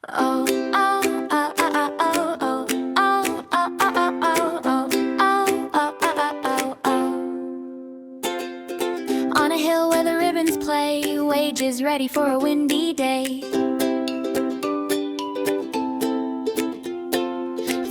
Oh, oh, oh, oh, oh, oh, oh, oh, oh, oh, oh, oh, oh, oh, oh. On a hill where the ribbons play, Wage is ready for a windy day.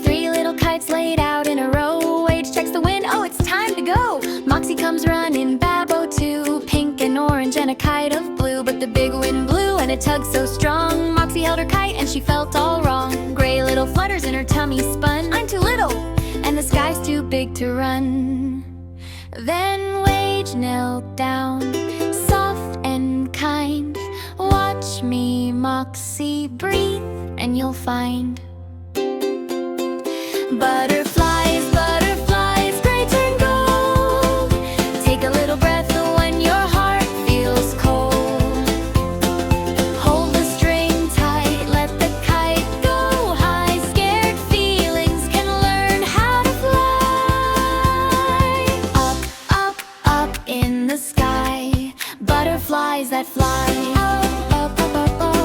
Three little kites laid out in a row. Wage checks the wind, oh, it's time to go. Moxy comes running, Babbo too, pink and orange and a kite of blue. But the big wind blew and it tugged so strong, Moxy held her kite and she felt all wrong. Gray little flutters in her tummy spun. I'm too little and the sky's too big to run. Then Wage knelt down, soft and kind. Watch me, Moxy, breathe and you'll find. Butterflies, butterflies, gray turn gold. Take a little breath when your heart feels cold. Hold the string tight, let the kite go high. Scared feelings can learn how to fly. Up, up, up in the sky, butterflies that fly. Up, up, up, up, up.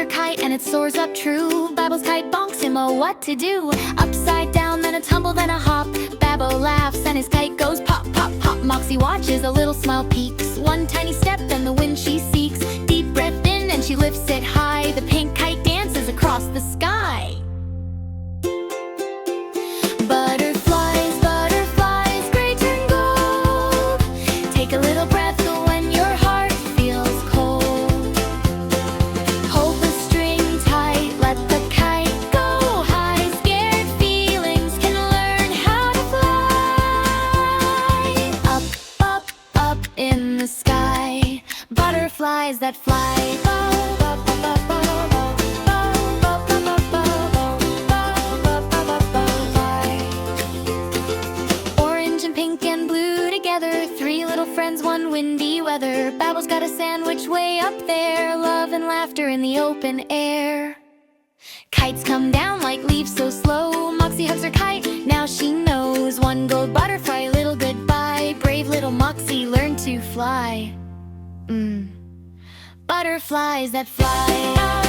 Kite and it soars up true. Babbo's kite bonks him, oh what to do? Upside down, then a tumble, then a hop. Babbo laughs and his kite goes pop, pop, pop. Moxy watches, a little smile peeks. One tiny step, then the wind she seeks. Deep breath in and she lifts it high. The pink kite dances across the sky. Butterflies, butterflies, gray turn gold. Take a little breath when your heart feels cold. Butterflies that fly. Orange and pink and blue together, three little friends, one windy weather. Babbo's got a sandwich way up there, love and laughter in the open air. Kites come down like leaves so slow. Moxy hugs her kite, now she knows. One gold butterfly, little goodbye. Brave little Moxy learned to fly. Butterflies that fly.